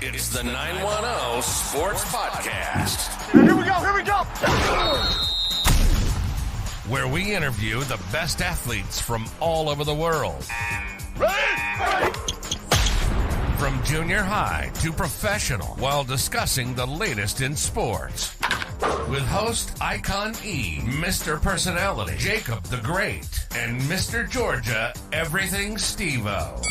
It's the 910 Sports Podcast. Here we go. Where we interview the best athletes from all over the world. Ready? From junior high to professional, while discussing the latest in sports. With host Ikon E, Mr. Personality, Jacob the Great, and Mr. Georgia, Everything Steve-O.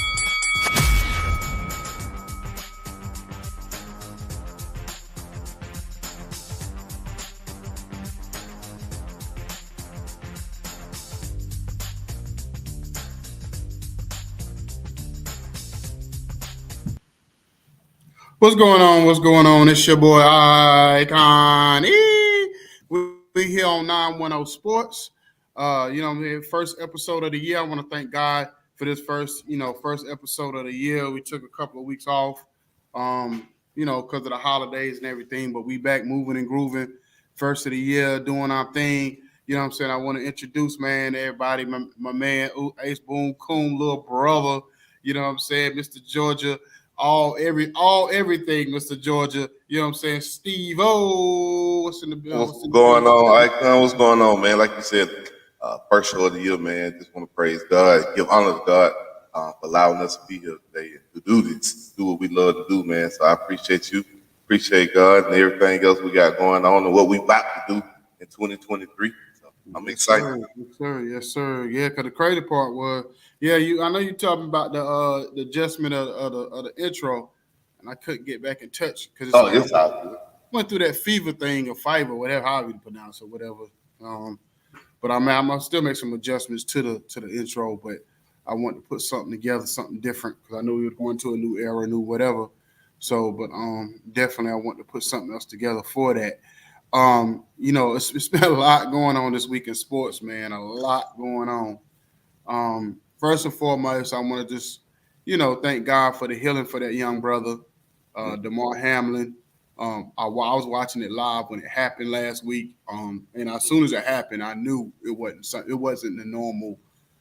What's going on? It's your boy Ikon E. We here on 910 Sports. First episode of the year. I want to thank God for this first episode of the year. We took a couple of weeks off, because of the holidays and everything. But we back moving and grooving. First of the year, doing our thing. You know what I'm saying? I want to introduce, man, everybody, my man, Ace Boom Coon, little brother. You know what I'm saying? Mr. Georgia. Everything, Mr. Georgia. You know what I'm saying? Steve-O, what's in the building? What's going on, Icon? What's going on, man? Like you said, first show of the year, man. Just want to praise God, give honor to God for allowing us to be here today and to do this, do what we love to do, man. So I appreciate you, appreciate God, and everything else we got going on and what we about to do in 2023. So I'm excited. Yes, sir. Yeah, because the crazy part was, I know you're talking about the adjustment of the intro, and I couldn't get back in touch because It's all good. Went through that fever thing or fiber, whatever, however you pronounce it, whatever. But I'm gonna still make some adjustments to the intro, but I want to put something together, something different, because I know we were going to a new era, new whatever. So, but definitely I want to put something else together for that. It's been a lot going on this week in sports, man. A lot going on. First and foremost, I want to just, thank God for the healing for that young brother, DeMar Hamlin. I was watching it live when it happened last week, and as soon as it happened, I knew it wasn't the normal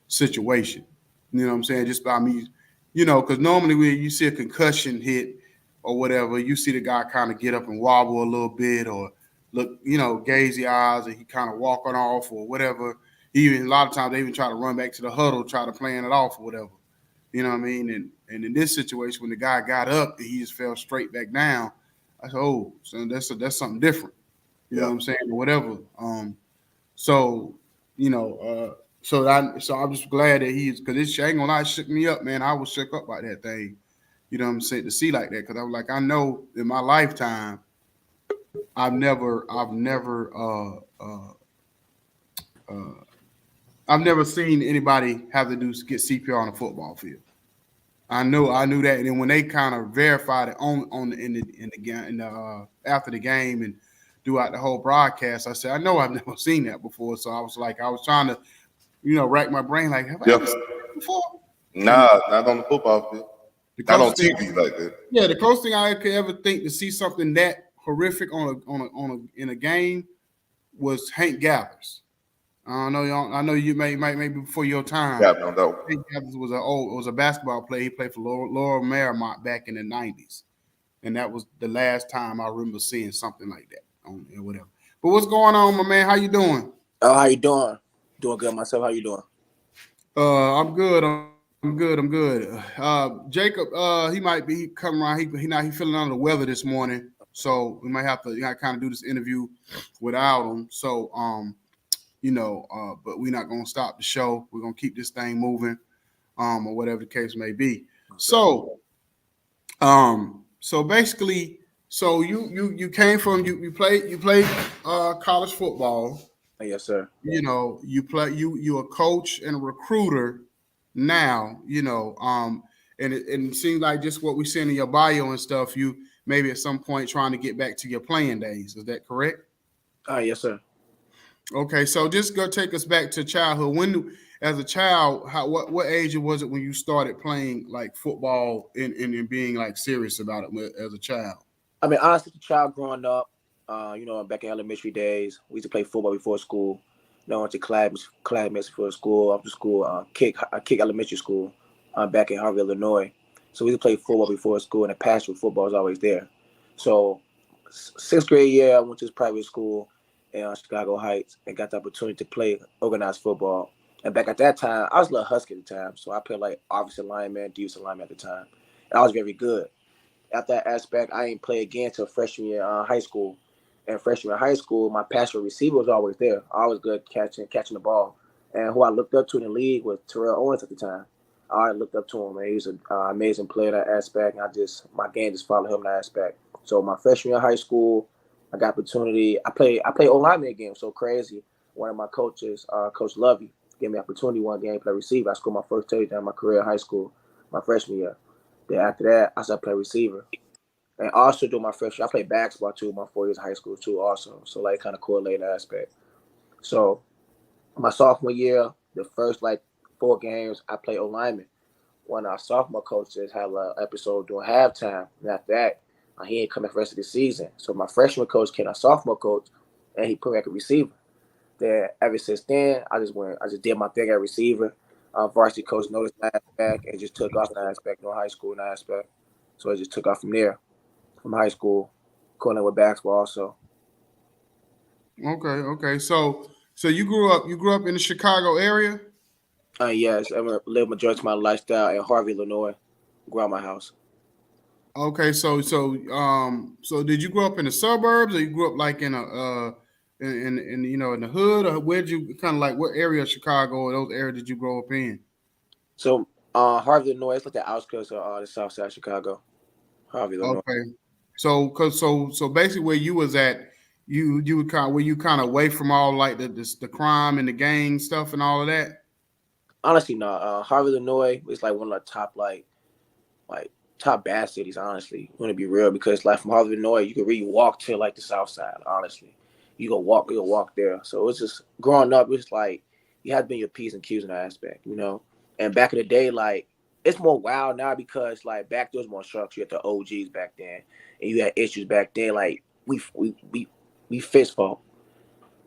situation. You know what I'm saying? Just by me, because normally when you see a concussion hit or whatever, you see the guy kind of get up and wobble a little bit or look, gazy eyes, and he kind of walking off or whatever. Even a lot of times they even try to run back to the huddle, try to plan it off or whatever. You know what I mean? And in this situation, when the guy got up and he just fell straight back down, I said, "Oh, so that's something different." You know what I'm saying? Or whatever. So I'm just glad that he's, because this ain't gonna lie, it shook me up, man. I was shook up by that thing. You know what I'm saying? To see like that, because I was like, I know in my lifetime, I've never seen anybody have to get CPR on a football field. I knew that, and then when they kind of verified it after the game and throughout the whole broadcast, I said, I know I've never seen that before. So I was trying to, rack my brain, like, have I ever seen that before? Nah, not on the football field. Not on TV like that. Yeah, the closest thing I could ever think to see something that horrific in a game was Hank Gathers. I know you maybe before your time. Yeah, no doubt. Hank Gathers was a basketball player. He played for Laurel Marymount back in the 90s. And that was the last time I remember seeing something like that and whatever. But what's going on, my man? How you doing? Oh, how you doing? Doing good myself. How you doing? I'm good. I'm good. Jacob, he might be coming around. He feeling under the weather this morning, so we might have to kind of do this interview without him. So, but we're not gonna stop the show. We're gonna keep this thing moving, or whatever the case may be. So basically, you came from you played college football. Yes, sir. You're a coach and a recruiter now, and it seems like just what we see in your bio and stuff, you maybe at some point trying to get back to your playing days. Is that correct? Yes, sir. Okay, so just go take us back to childhood. When, as a child, what age was it when you started playing like football and being like serious about it as a child? I mean, honestly, the child growing up, back in elementary days, we used to play football before school. Went to classmates for school, after school, Kick Elementary School, back in Harvey, Illinois. So we used to play football before school, and the passion for football was always there. So sixth grade year, I went to this private school in Chicago Heights and got the opportunity to play organized football. And back at that time, I was a little husky at the time, so I played like offensive lineman, defensive lineman at the time. And I was very good. After that aspect, I didn't play again until freshman year high school. And freshman year high school, my passion for receiver was always there. I was good catching the ball. And who I looked up to in the league was Terrell Owens at the time. I looked up to him, man. He was an amazing player in that aspect. And my game just followed him in that aspect. So my freshman year of high school, I got opportunity. I played O-lineman game, so crazy. One of my coaches, Coach Lovey, gave me opportunity one game to play receiver. I scored my first touchdown in my career in high school, my freshman year. Then after that, I started playing receiver. And also during my freshman year, I played basketball too, my 4 years of high school too also. So like kind of correlated aspect. So my sophomore year, the first like 4 games, I played O-lineman. One of our sophomore coaches had an episode during halftime. And after that, he ain't coming for the rest of the season. So my freshman coach came our sophomore coach, and he put me at a receiver. Then ever since then, I just did my thing at receiver. Varsity coach noticed my aspect and just took off in that aspect during high school in that aspect. So I just took off from there, from high school, going in with basketball also. Okay. So you grew up in the Chicago area? Yes, I lived majority of my lifestyle in Harvey, Illinois, around my house. Okay, so did you grow up in the suburbs, or you grew up like in a in in the hood, or where did you kind of like what area of Chicago or those areas did you grow up in? So Harvey, Illinois, it's like the outskirts of the south side of Chicago. Harvey, Illinois. Okay, so basically where you was at, you would were you kind of away from all like the crime and the gang stuff and all of that? Honestly, no. Harvey, Illinois is like one of the top like top bad cities, honestly. You want to be real, because like from Harvey, Illinois, you could really walk to like the south side, honestly. You go walk there. So it's just growing up, it's like you have to be in your P's and Q's in that aspect, you know. And back in the day, like it's more wild now because like back there was more structure. You had the OGs back then, and you had issues back then. Like we fist fought,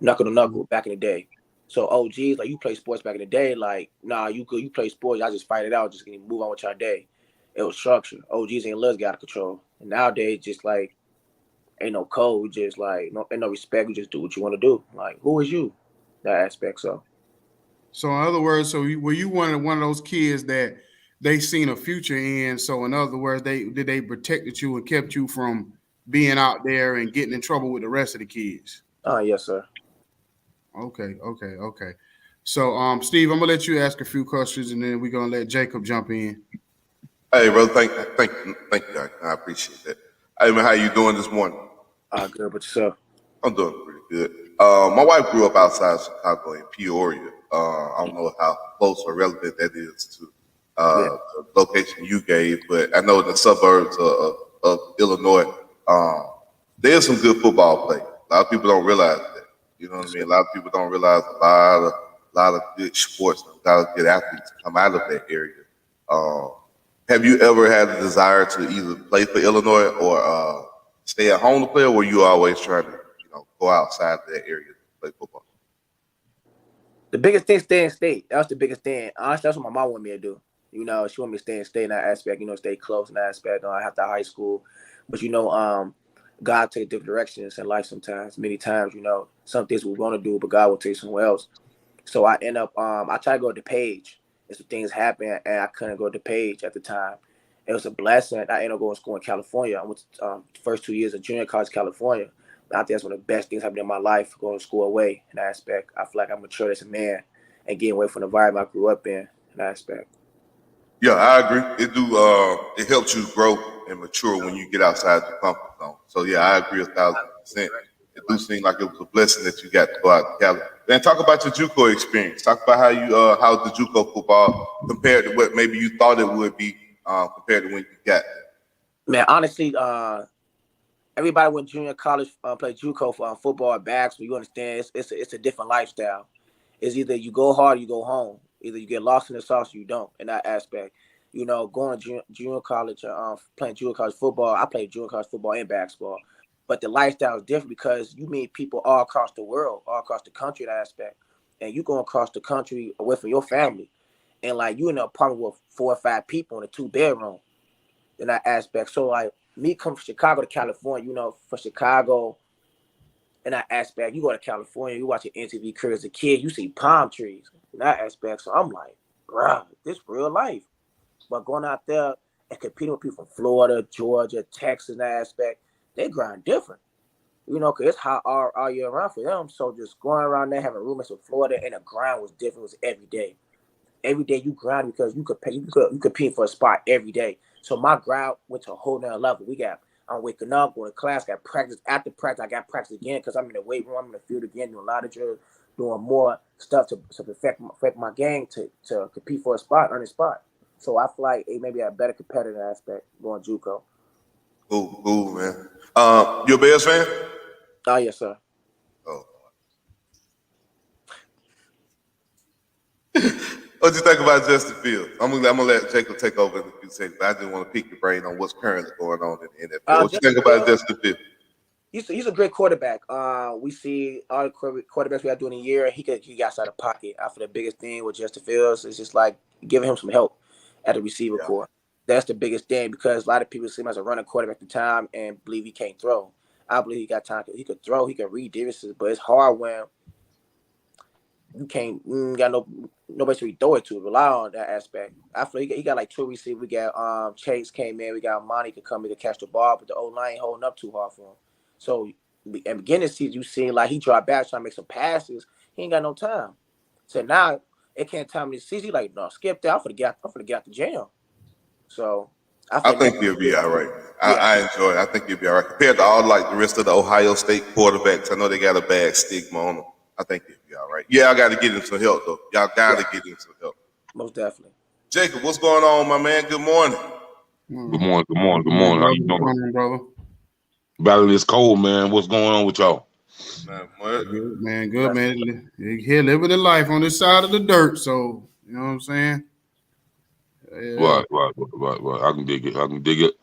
knuckle to knuckle back in the day. So OGs, like you play sports back in the day, like nah, you play sports, y'all just fight it out, just gonna move on with your day. It was structure. OGs ain't let us get out of control. And nowadays, just like ain't no code, just like ain't no respect. You just do what you want to do. Like who is you? That aspect. So In other words, were you one of those kids that they seen a future in? So in other words, they protected you and kept you from being out there and getting in trouble with the rest of the kids. yes, sir. Okay. So Steve, I'm gonna let you ask a few questions, and then we're gonna let Jacob jump in. Hey, brother, thank you. I appreciate that. Hey, man, how you doing this morning? Good, but yourself. I'm doing pretty good. My wife grew up outside of Chicago in Peoria. I don't know how close or relevant that is to the location you gave, but I know in the suburbs of Illinois, there's some good football play. A lot of people don't realize that. You know what I mean? A lot of people don't realize a lot of good sports, a lot of good athletes come out of that area. Have you ever had a desire to either play for Illinois or stay at home to play, or were you always trying to, go outside that area to play football? The biggest thing, stay in state. That was the biggest thing. Honestly, that's what my mom wanted me to do. You know, she wanted me to stay in that aspect, stay close in that aspect. After high school. But, God takes different directions in life sometimes. Many times, some things we want to do, but God will take somewhere else. So I end up, I tried to go to Page. And some things happened, and I couldn't go to Page at the time. It was a blessing. I ended up going to school in California. I went to first 2 years of junior college, California. I think that's one of the best things happened in my life, going to school away in that aspect. I feel like I'm mature as a man and getting away from the environment I grew up in that aspect. Yeah, I agree. It helps you grow and mature when you get outside your comfort zone. So yeah, I agree 1,000%. It do seem like it was a blessing that you got to go out to Cali. Then talk about your JUCO experience. Talk about how the JUCO football compared to what maybe you thought it would be compared to when you got there. Man, honestly, everybody went junior college play JUCO for football or basketball. You understand? It's a different lifestyle. It's either you go hard or you go home. Either you get lost in the sauce or you don't. In that aspect, going to junior college, playing junior college football. I played junior college football and basketball, but the lifestyle is different because you meet people all across the world, all across the country. In that aspect, and you going across the country away from your family, and like you in an apartment with 4 or 5 people in a 2-bedroom. in that aspect. So like me come from Chicago to California, you know, from Chicago in that aspect, you go to California, you watch an MTV career as a kid, you see palm trees in that aspect. So I'm like, bruh, this real life. But going out there and competing with people from Florida, Georgia, Texas, in that aspect, they grind different. You know, because it's hot all year round for them. So just going around there, having roommates with Florida, and the grind was different. It was every day. Every day you grind because you compete for a spot every day. So my grind went to a whole nother level. I'm waking up, going to class, got practice. After practice, I got practice again because I'm in the weight room, I'm in the field again, doing a lot of drills, doing more stuff to perfect my game to compete for a spot, earn a spot. So I feel like it maybe a better competitive aspect going JUCO. Cool, man. You a Bears fan? Oh yes, sir. Oh. What do you think about Justin Fields? I'm gonna let Jacob take over in a few seconds. I just want to pick your brain on what's currently going on in the NFL. What you think about Justin Fields? He's a great quarterback. We see all the quarterbacks we have doing a year. He got outside the pocket. I feel the biggest thing with Justin Fields is just like giving him some help at the receiver core. That's the biggest thing because a lot of people see him as a running quarterback at the time and believe he can't throw. I believe he got time. He could throw. He can read defenses, but it's hard when you can't got nobody to throw it to. Rely on that aspect. I feel he got like two receivers. We got Chase came in. We got Monty could come in to catch the ball, but the O-line ain't holding up too hard for him. So at the beginning of the season, you seen like he dropped back trying to make some passes. He ain't got no time. So now it can't time this season. He like, no, skip that. I'm gonna get out the jail. So I think you'll be all right. I enjoy it. I think you'll be all right compared to all like the rest of the Ohio State quarterbacks. I know they got a bad stigma on them. I think you'll be all right. Yeah, I got to get him some help though. Y'all got to get him some help. Most definitely. Jacob, what's going on, my man? Good morning. Good morning. How you doing, brother? Battling this cold, man. What's going on with y'all? Good, man. Here living the life on this side of the dirt. So you know what I'm saying? Yeah. Right. I can dig it.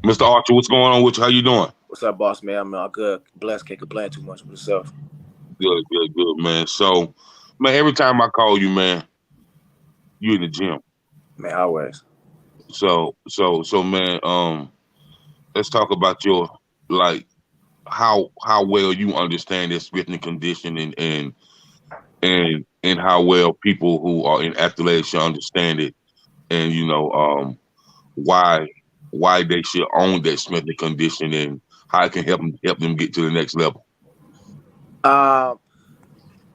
Mr. Archer, what's going on with you? How you doing? What's up, boss, man? I'm all good. Blessed. Can't complain too much with yourself. Good, man. So, man, every time I call you, man, you in the gym. Man, always. So, man, let's talk about your like how well you understand this written condition and how well people who are in athletics should understand it, and you know why they should own that Smith condition and how it can help them get to the next level.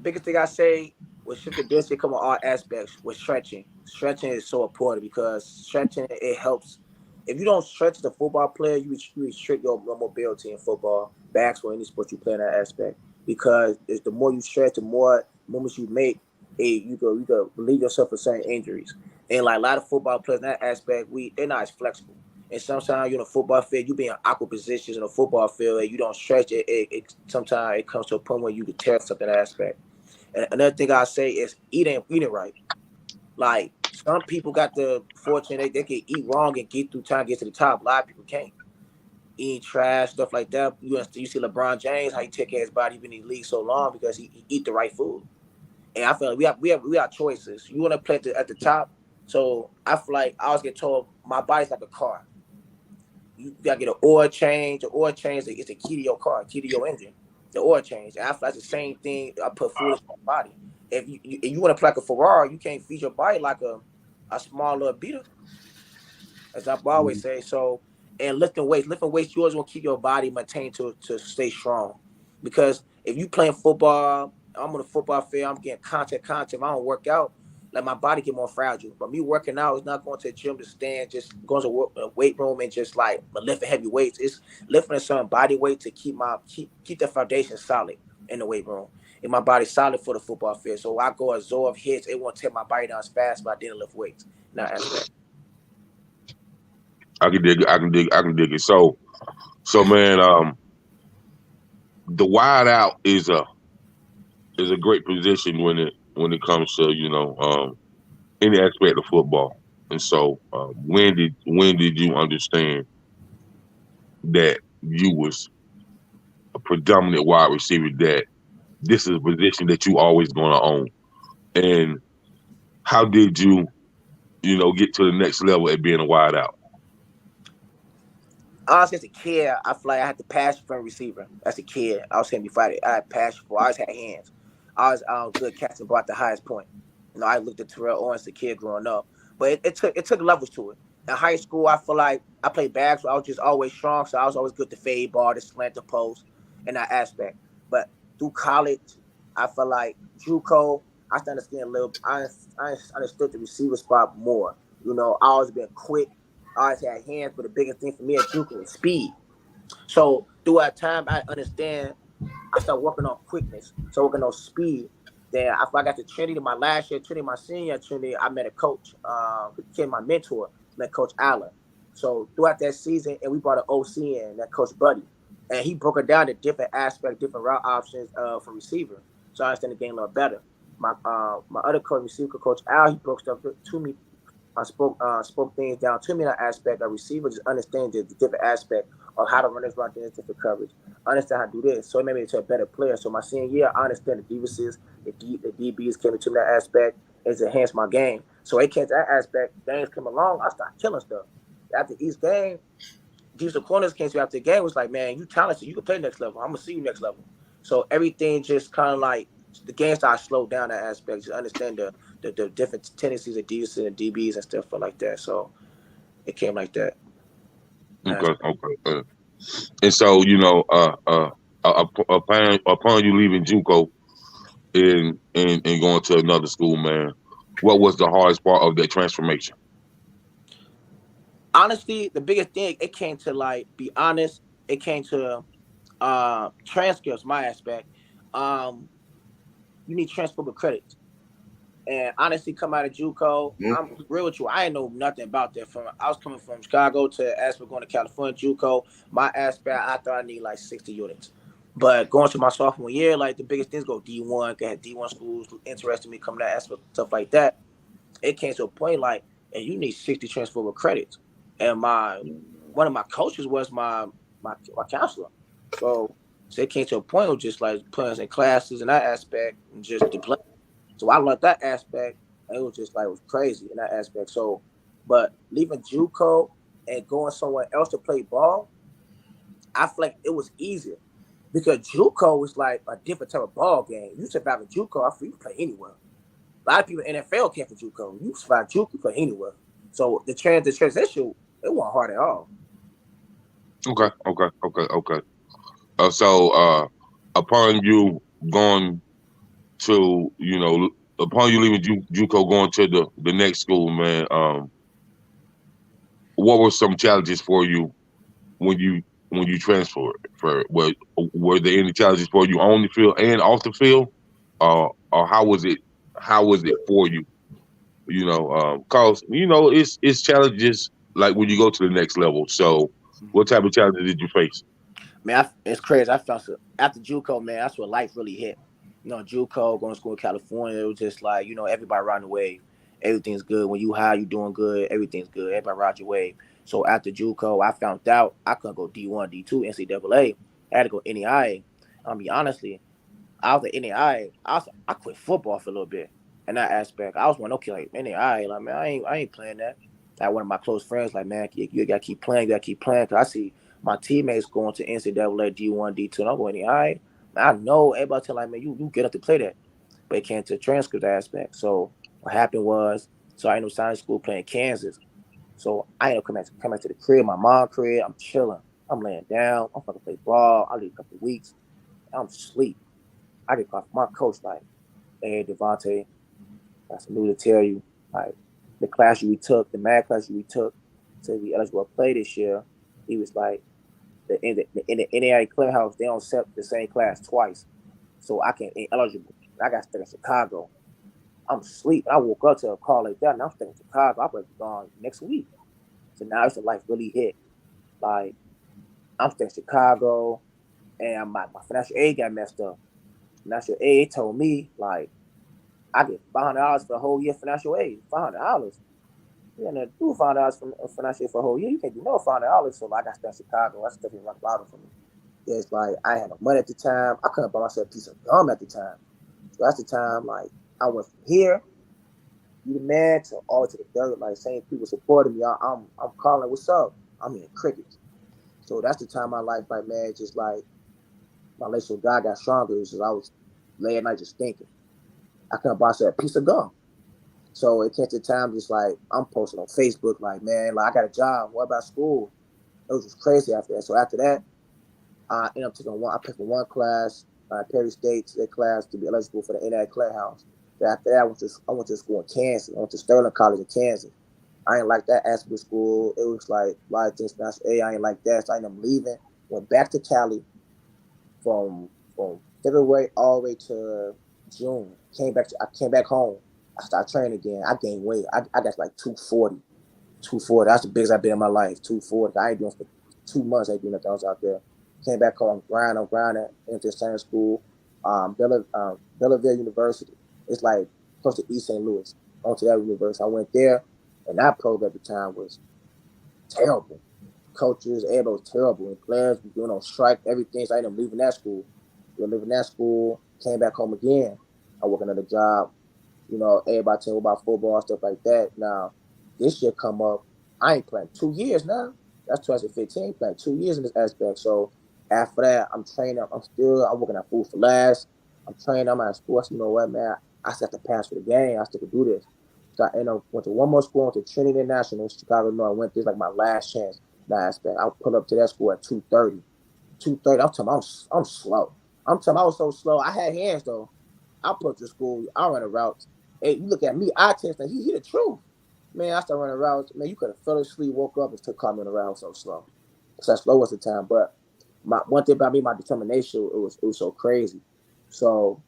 Biggest thing I say with shift conditioning come on all aspects with stretching. Stretching is so important because stretching it helps. If you don't stretch as a football player, you restrict your mobility in football, basketball, any sport you play in that aspect. Because the more you stretch, the more movements you make, you go relieve yourself of certain injuries. And like a lot of football players in that aspect, they're not as flexible. And sometimes you're in a football field, you be in awkward positions in a football field, and you don't stretch it. Sometimes it comes to a point where you can tear something in that aspect. And another thing I say is eating right. Like some people got the fortune they can eat wrong and get through time, get to the top. A lot of people can't. Eat trash, stuff like that. You see LeBron James, how he take care of his body, been in the league so long because he eat the right food. And I feel like we have choices. You want to play at the top. So I feel like I always get told my body's like a car. You gotta get an oil change. The oil change is the key to your car, key to your engine. The oil change. And I feel like it's the same thing. I put food in my body. If you want to play like a Ferrari, you can't feed your body like a small little beater. As I always say. So, and lifting weights, you always want to keep your body maintained to stay strong. Because if you playing football, I'm on a football field, I'm getting contact. If I don't work out, like my body get more fragile. But me working out is not going to the gym to stand, just going to a weight room and just like lifting heavy weights. It's lifting a certain body weight to keep the foundation solid in the weight room. And my body's solid for the football field. So I go absorb hits. It won't tear my body down as fast, but I didn't lift weights. Now aspect. I can dig it. So man, the wide out is a great position when it comes to, you know, any aspect of football. And so when did you understand that you was a predominant wide receiver, that this is a position that you always going to own? And how did you, you know, get to the next level at being a wide out? honestly, as a kid, I feel like I had the passion for a receiver. As a kid, I was saying before I had passion for. I always had hands. I was good catching ball at the highest point. I looked at Terrell Owens as a kid growing up, but it took levels to it. In high school, I feel like I played bag, so I was just always strong. So I was always good to fade ball, to slant the post, in that aspect. But through college, I feel like JUCO, I started getting a little. I understood the receiver spot more. I always been quick. I always had hands, but the biggest thing for me at JUCO was speed. So throughout time, I understand. I started working on quickness, so working on speed. Then after I got to Trinity my last year, Trinity my senior year, Trinity, I met a coach, who became my mentor, met Coach Allen. So throughout that season, and we brought an OC in, that Coach Buddy, and he broke it down to different aspects, different route options for receiver. So I understand the game a lot better. My other coach, receiver coach Al, he broke stuff to me. I spoke things down to me in that aspect. A receiver just understand the different aspect of how to run this route, different coverage. I understand how to do this, so it made me into a better player. So my senior year, I understand the defenses, the DBs came into that aspect. It's enhanced my game. So it came to that aspect. Games came along, I started killing stuff. After each game, defensive corners came to me after the game, was like, man, you talented, you can play next level. I'm gonna see you next level. So everything just kind of like the game started slow down that aspect. Just understand the different tendencies of defenses and DBs and stuff like that. So it came like that. Okay, okay. And so, upon you leaving JUCO and going to another school, man, what was the hardest part of that transformation? Honestly, the biggest thing, it came to, like, be honest, it came to transcripts, my aspect. Um, you need transferable credits. And honestly, come out of JUCO, I'm real with you. I didn't know nothing about that. I was coming from Chicago to Aspen, going to California, JUCO. My aspect, I thought I need like 60 units. But going to my sophomore year, like the biggest things go D1, had D1 schools interested in me coming to Aspen, stuff like that. It came to a point like, and you need 60 transferable credits. And one of my coaches was my counselor. So it came to a point of just like putting us in classes and that aspect and just the play. So I learned that aspect, and it was just like, it was crazy in that aspect. So, but leaving JUCO and going somewhere else to play ball, I feel like it was easier because JUCO was like a different type of ball game. You survive in JUCO, I feel you can play anywhere. A lot of people in NFL came from JUCO. You survive JUCO, you play anywhere. So the transition, it wasn't hard at all. Okay. Upon you going to, upon you leaving JUCO, going to the next school, man, what were some challenges for you when you transferred? Were there any challenges for you on the field and off the field, or how was it? How was it for you? Cause it's challenges like when you go to the next level. So, what type of challenges did you face? Man, it's crazy. I felt so after JUCO, man. That's where life really hit. JUCO, going to school in California, it was just like, everybody around the wave. Everything's good. When you high, you doing good. Everything's good. Everybody ride your wave. So after JUCO, I found out I couldn't go D1, D2, NCAA. I had to go NAIA. I mean, honestly, I was at NAIA. I quit football for a little bit. In that aspect, I was going, okay, like NAIA, like, man, I ain't playing that. Like one of my close friends, like, man, you gotta keep playing, Cause I see my teammates going to NCAA D1, D2, and I'm going, NAIA. I know everybody tell like, man, you get up to play that, but it came to the transcript aspect. So what happened was, so I ended up signing school playing Kansas. So I ended up coming back to the crib, my mom crib. I'm chilling. I'm laying down. I'm fucking play ball. I leave a couple of weeks. I'm asleep. I get called from my coach like, hey, Devontae, got some news to tell you. Like the class we took, the math class we took, to be eligible to play this year. He was like, in the NAIA clubhouse, they don't set the same class twice, so I can't ain't eligible. I got stuck in Chicago. I'm asleep. I woke up to a call like that, and I'm stuck in Chicago. I'm going to be gone next week. So now it's a life really hit. Like I'm stuck in Chicago, and my financial aid got messed up. Financial aid told me like I get $500 for the whole year financial aid. $500. You can't do $500 from financial aid for a whole year. You can't do no $500. So like I spent Chicago. That's stuff in rock bottom for me. It's like I had no money at the time. I couldn't buy myself a piece of gum at the time. So that's the time like I went from here, you the man, to all to the dirt. Like same people supporting me. I'm calling, what's up? I'm in crickets. So that's the time in my life, like, man, just like my relationship with God got stronger. It's just I was late at night just thinking. I couldn't buy a piece of gum. So it came to time just like I'm posting on Facebook, like, man, like I got a job. What about school? It was just crazy after that. So after that, I ended up taking one. I paid for one class, Perry State, that class to be eligible for the NAC House. Then after that, I went to school in Kansas. I went to Sterling College in Kansas. I ain't like that aspect of school. It was like a lot of things. I ain't like that. So I ended up leaving. Went back to Cali from February all the way to June. I came back home. I started training again. I gained weight. I got like 240. 240. That's the biggest I've been in my life. 240. I ain't doing for 2 months. I ain't doing nothing else out there. Came back home, grinding into science school, Belleville University. It's like close to East St. Louis. Onto that university. I went there, and that program at the time was terrible. Coaches, everybody was terrible. And players were doing on strike, everything. So I ended up leaving that school. Leaving that school, came back home again. I work another job. Everybody telling me about football, stuff like that. Now, this year come up, I ain't playing 2 years now. That's 2015, playing 2 years in this aspect. So after that, I'm training. I'm working at Food for Last. I'm training. I'm at sports. You know what, man? I still have to pass for the game. I still could do this. So I went to one more school, went to Trinity National in Chicago. I went this like my last chance. That aspect. I pull up to that school at 2:30. 2:30. I'm talking. I'm slow. I'm talking. I was so slow. I had hands though. I put to school. I run a route. Hey, you look at me. I test that he the truth. Man, I started running routes. Man, you could have fell asleep, woke up, and still caught me on the route so slow. So slow was the time. But one thing about me, my determination, it was so crazy. So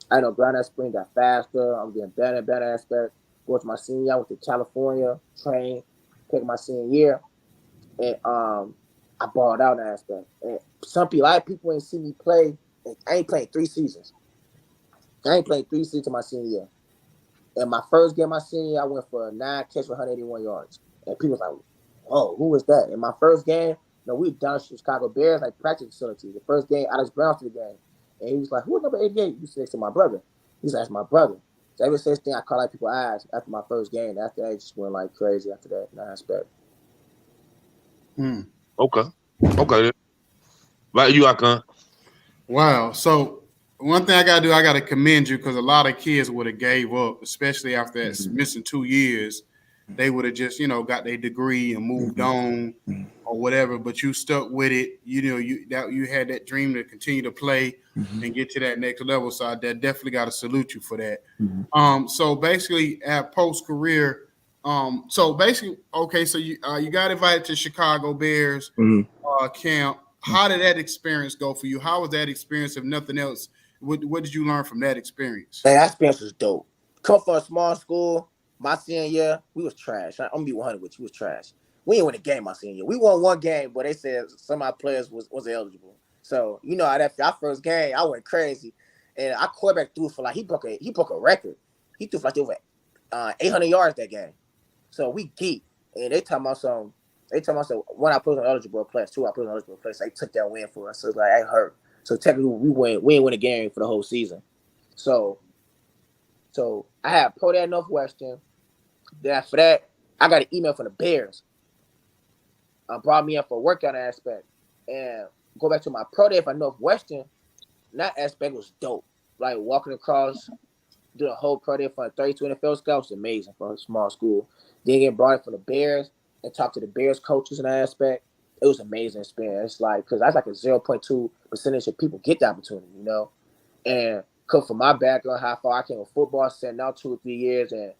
I know grind that spring got faster. I'm getting better and better aspect. Go to my senior year, I went to California, train, pick my senior year, and I balled out in that aspect. And a lot of people ain't see me play. I ain't played 3 seasons. I ain't played 3 seasons in my senior year. And my first game my senior year, I went for 9 catches for 181 yards. And people was like, "Oh, who was that?" In my first game, we down Chicago Bears like practice facility. The first game, Alex Brown to the game. And he was like, "Who's number 88?" You said next to my brother. He's like, "That's my brother." So ever since then, I caught like people's eyes after my first game. After that, it just went like crazy after that in that aspect. Okay. Like you, Ikon. Wow. So one thing I gotta do, I gotta commend you because a lot of kids would have gave up, especially after that missing 2 years. They would have just, got their degree and moved on or whatever. But you stuck with it. You had that dream to continue to play and get to that next level. So I definitely got to salute you for that. So basically, at post career, okay, so you got invited to Chicago Bears camp. How did that experience go for you? How was that experience? If nothing else, what did you learn from that experience? Man, that experience was dope. Come from a small school, my senior year, we was trash. I'm gonna be 100 with you, we was trash. We didn't win a game my senior year. We won one game, but they said some of our players was eligible. So how that our first game, I went crazy, and our quarterback threw for like he broke a record. He threw for like over 800 yards that game. So we geek, and they talking about some. They talking about some. One, I put on eligible players. 2, I put on eligible players. They took that win for us. So it's like I hurt. So technically, we didn't win a game for the whole season. So I had pro day at Northwestern. Then after that, I got an email from the Bears. Brought me in for a workout aspect. And go back to my pro day for Northwestern, that aspect was dope. Like walking across, do the whole pro day for a 32 NFL scout was amazing for a small school. Then get brought in for the Bears and talk to the Bears coaches in that aspect. It was an amazing experience. Because that's like a 0.2% of people get the opportunity, And come from my background, how far I came with football, sitting out 2 or 3 years, and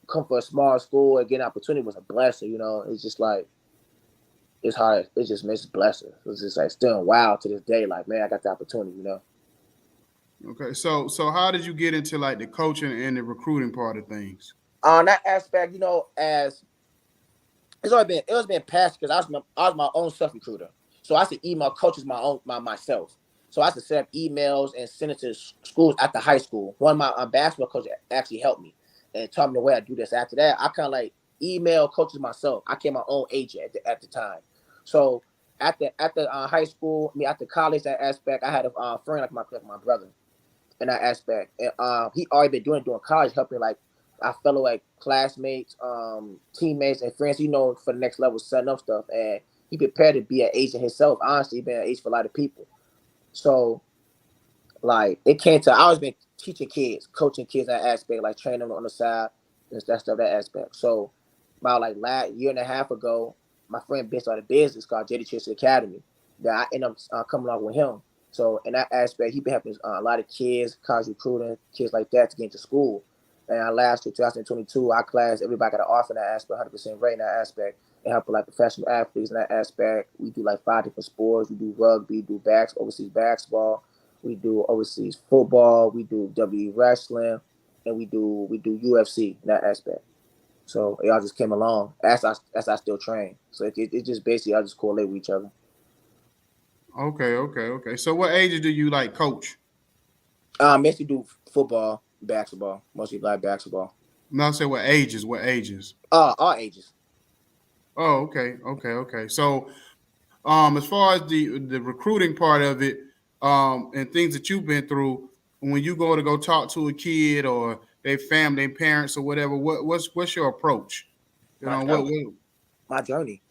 come from a small school and get an opportunity was a blessing. It's just like it's hard. It's just a blessing. It's just like still wild to this day. Like, man, I got the opportunity. Okay, so how did you get into like the coaching and the recruiting part of things? On that aspect, as it was been past because I was my own self recruiter. So I used to email coaches myself. So I used to set up emails and send it to schools at the high school. One of my basketball coaches actually helped me and taught me the way I do this. After that, I kind of like email coaches myself. I became my own agent at the time. So at the high school, at the college, that aspect, I had a friend like my brother in that aspect. And he already been doing college, helping like our fellow like classmates, teammates, and friends, for the next level, setting up stuff. And he prepared to be an agent himself. Honestly, he been an agent for a lot of people. So like it came to I always been teaching kids, coaching kids that aspect, like training them on the side, and that stuff, that aspect. So about like last year and a half ago, my friend Ben started a business called JD Chase Academy that I ended up coming along with him. So in that aspect, he been helping a lot of kids, college recruiting, kids like that to get into school. And last year, 2022, our class, everybody got an offer in that aspect, 100% rate in that aspect, and helping like professional athletes in that aspect. We do like 5 different sports. We do rugby, do overseas basketball, we do overseas football, we do WWE wrestling, and we do UFC in that aspect. So y'all just came along as I still train. So it just basically I just correlate with each other. Okay. So what ages do you like coach? Basically do football, basketball, mostly like basketball. No, I said what ages? What ages? All ages. Oh, okay. So, as far as the recruiting part of it, and things that you've been through, when you go talk to a kid or their family, their parents, or whatever, what's your approach? You My know, journey.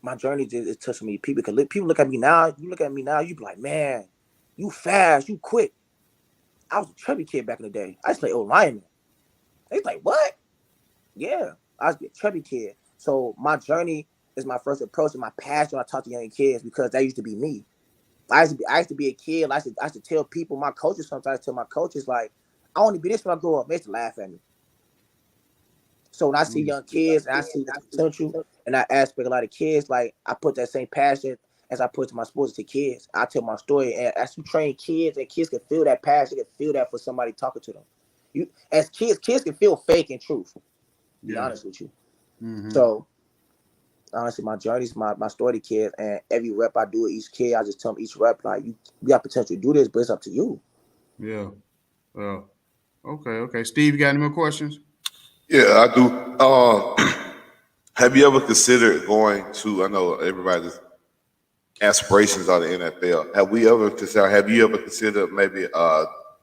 My journey is touching me. People look at me now. You look at me now. You be like, man, you fast, you quick. I was a chubby kid back in the day. I used to play old lineman. They like, what? Yeah, I was a chubby kid. So my journey is my first approach and my passion when I talk to young kids because that used to be me. I used to be a kid. I used to tell people, my coaches sometimes tell my coaches like, I want to be this when I grow up. They used to laugh at me. So when I see young kids and I see the potential and I aspect a lot of kids, like I put that same passion as I put to my sports to kids. I tell my story, and as you train kids, and kids can feel that passion, can feel that for somebody talking to them. You as kids can feel fake and truth. To be honest with you. Mm-hmm. So honestly, my journey is my story to kids, and every rep I do with each kid, I just tell them each rep like you got potential to do this, but it's up to you. Yeah. Okay. Steve, you got any more questions? Yeah, I do. Have you ever considered going to? I know everybody's aspirations are the NFL. Have you ever considered maybe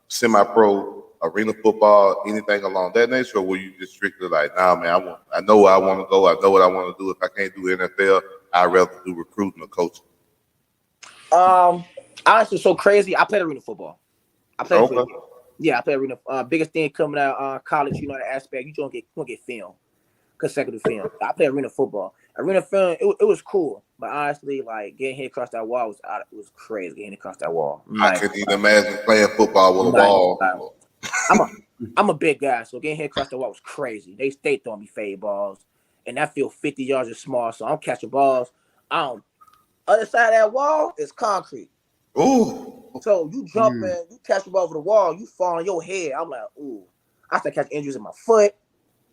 semi-pro arena football, anything along that nature, or were you just strictly like, nah, man, I know where I want to go. I know what I want to do. If I can't do NFL, I'd rather do recruiting or coaching. Honestly, so crazy. I played arena football. I played Okay. I played arena. Biggest thing coming out college, you know, the aspect you don't get film, consecutive film. I played arena football. Arena film, it was cool, but honestly, like getting hit across that wall it was crazy. Getting hit across that wall. I couldn't even imagine playing football with a ball. I'm a big guy, so getting hit across the wall was crazy. They stayed throwing me fade balls, and that field 50 yards is small, so I'm catching balls. Other side of that wall is concrete. Ooh. So you jump in, you catch the ball over the wall, you fall on your head. I'm like, ooh. I start catching injuries in my foot,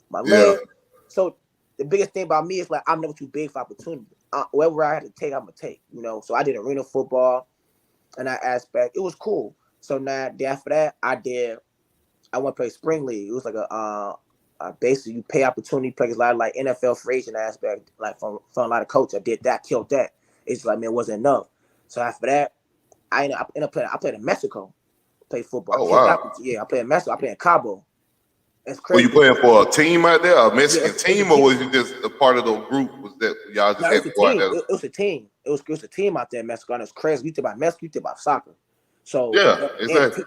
my leg. So the biggest thing about me is like I'm never too big for opportunity. Wherever I had to take, I'm gonna take. You know, so I did arena football, and that aspect, it was cool. So now after that, I went to play spring league. It was like basically you pay opportunity, play a lot of like NFL free agent aspect, like from a lot of coaches. I did that, killed that. It's like, man, it wasn't enough. So after that, I ended up playing. I played in Mexico, played football. Oh wow! I played in Mexico. I played in Cabo. It's Were crazy. you playing for a team out there, a Mexican team, or was you just a part of the group? Was that y'all just had to go out there? It was a team. It was a team out there in Mexico, and it's crazy. You think about Mexico, you think about soccer. So yeah, exactly.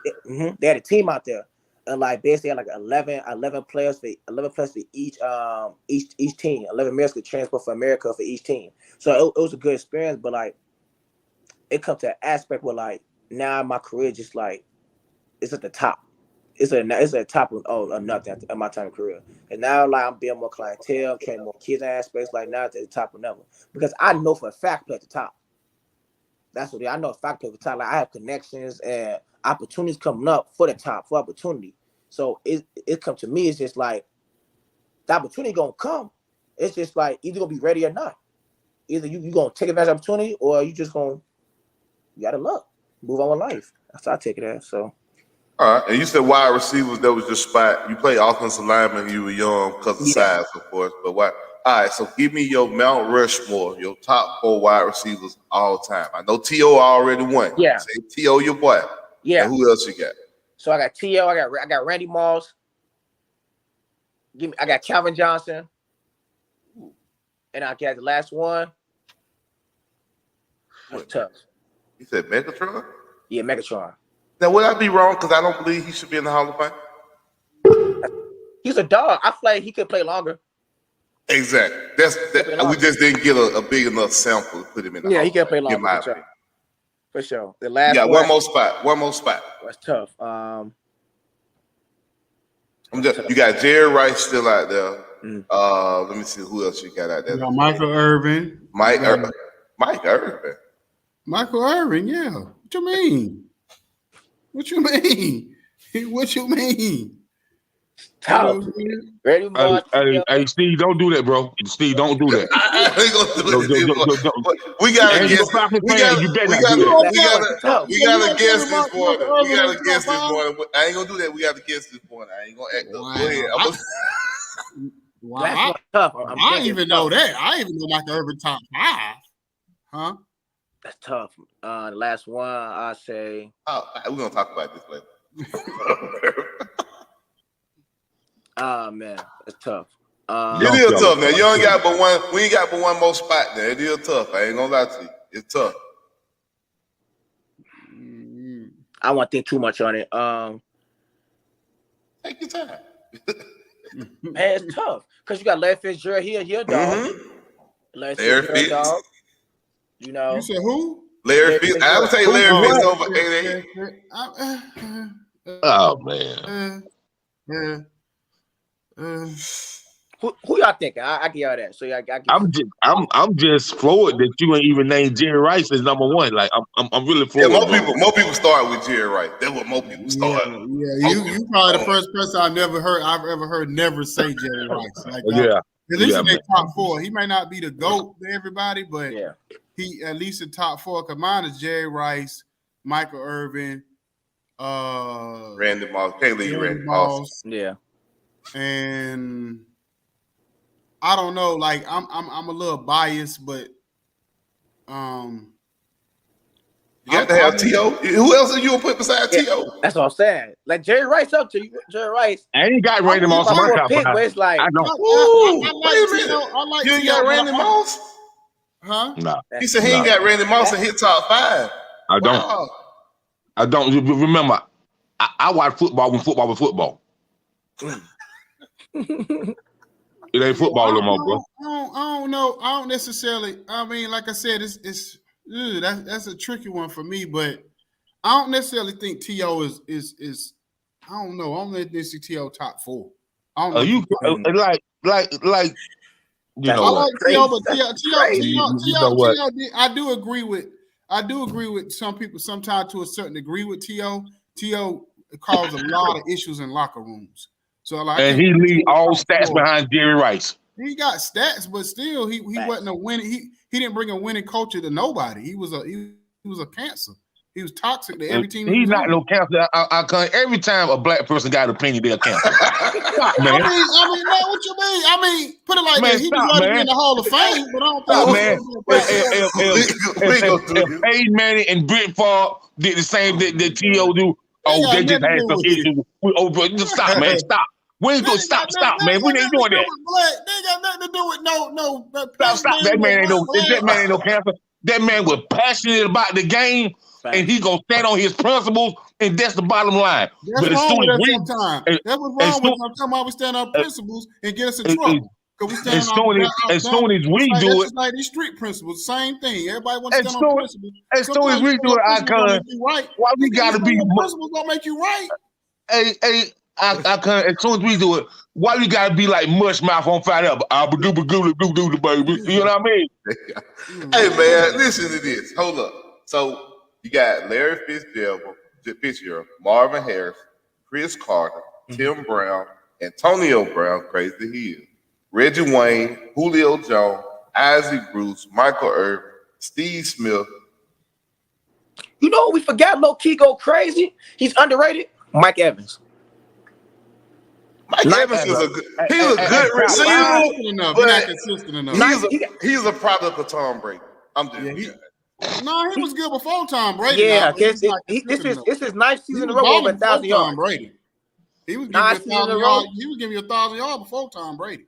They had a team out there, and like basically had like 11 players for each team. 11 Americans could transport for America for each team. So it was a good experience, but like it comes to an aspect where like now my career just like it's at the top. It's at the top of nothing at my time of career. And now like I'm building more clientele, training more kids in aspects. Like now it's at the top of never. Because I know for a fact play at the top. That's what I know a fact play at the top. Like I have connections and opportunities coming up for the top, for opportunity. So it comes to me, it's just like the opportunity gonna come. It's just like either gonna be ready or not. Either you gonna take advantage of opportunity or you just gonna you gotta luck. Move on with life. That's how I take it as. So all right, and you said wide receivers, that was your spot. You played offensive lineman, you were young because of size, of course. But what? All right, so give me your Mount Rushmore, your top 4 wide receivers all time. I know T.O. already won. Yeah. Say T.O. your boy. Yeah. And who else you got? So I got T.O., I got Randy Moss. I got Calvin Johnson. And I got the last one. That's tough. You said Megatron? Yeah, Megatron. Now, would I be wrong? Because I don't believe he should be in the Hall of Fame. He's a dog. I feel like he could play longer. Exactly. We just didn't get a big enough sample to put him in the Hall He can of play Fame, longer. For sure. The last one more spot. One more spot. That's tough. You got Jerry Rice still out there. Let me see who else you got out there. You got Michael Irvin. Mike Irvin. Michael Irvin, yeah. What you mean? What you mean? What you mean? Tough. Ready, hey, Steve, don't do that, bro. Steve, don't do that. I ain't gonna do it. We gotta guess. We gotta guess this morning. I ain't gonna do that. We gotta guess this morning. I ain't gonna act up. Go ahead. Tough. I didn't even know that. I didn't even know Michael Irvin top 5. Huh? That's tough. The last one, I say. Oh, we're gonna talk about this later. Man, that's tough. It is tough, man. You ain't got but one. We ain't got but one more spot there. It is tough. I ain't gonna lie to you. It's tough. I won't think too much on it. Take your time. Man, it's tough because you got Larry Fitzgerald here, a dog. Larry Fitzgerald, dog. You know. You said who? Larry Fitz. I would say Larry Fitz over 88. Oh man. Who y'all thinking? I give y'all that. So I'm just floored that you ain't even named Jerry Rice as number one. Like I'm really floored. Yeah, more people start with Jerry Rice. That's what more people start. Yeah, you probably the first person I've ever heard never say Jerry Rice. Like yeah. At least in the top 4. He may not be the GOAT to everybody, but he at least in top 4. Cause mine is Jerry Rice, Michael Irvin, Randy Moss, Randy Moss. Yeah. And I don't know, like I'm a little biased, but you have to have T.O. Who else are you gonna put beside T.O.? That's what I'm saying. Like Jerry Rice up to you. Jerry Rice. I ain't got Randy Moss on my top 5. It's like I don't. I like you ain't got Randy Moss? Huh? Nah. He said he ain't got Randy Moss in his top 5. I don't. Wow. I don't. Remember, I watch football when football was football. It ain't football no more, bro. I don't know. I don't necessarily. I mean, like I said, that's a tricky one for me. But I don't necessarily think T.O. is. I don't know. I don't necessarily see T.O. top 4. I don't know. You like. You know I what? like T.O., but T.O. I do agree with some people sometimes to a certain degree with T.O. T.O. caused a lot of issues in locker rooms. So like, and he lead all stats behind Jerry Rice. He got stats, but still he wasn't a winning. He didn't bring a winning culture to nobody. He was a cancer. He was toxic to every team. He's not no cancer. Every time a black person got an opinion, they're a cancer. Stop, man. I mean, man, what you mean? I mean, put it like this. He deserves to be in the Hall of Fame, but I don't think. If Peyton Manning and Brett Favre did the same that T.O. do, they just had some issues. Just stop, man. Stop. We ain't doing stop, man. We ain't doing that. They ain't got nothing to do with no. Stop. That man ain't no cancer. That man was passionate about the game, and he gonna stand on his principles, and that's the bottom line. That's wrong with us sometimes. That's what's wrong with us. Sometimes we stand on principles and get us in trouble. As soon as we do it, like these street principles, same thing. Everybody wants to stand on principles. As soon as we do it, Icon, why we gotta be? Principles don't make you right. Hey, Icon, as soon as we do it, why you gotta be like mush mouth on fire up? Baby. You know what I mean? Hey man, listen to this. Hold up. So you got Larry Fitzgerald, Marvin Harris, Chris Carter, Tim Brown, Antonio Brown, crazy he is, Reggie Wayne, Julio Jones, Isaac Bruce, Michael Irvin, Steve Smith. You know we forgot low key go crazy? He's underrated. Mike Evans. Mike Evans is a good receiver. Not consistent enough. He's a product of Tom Brady. I'm just No, he was good before Tom Brady. Yeah, this is his ninth season in a row over 1,000 yards. Brady. He was giving you 1,000 yards. He was giving you 1,000 yards before Tom Brady.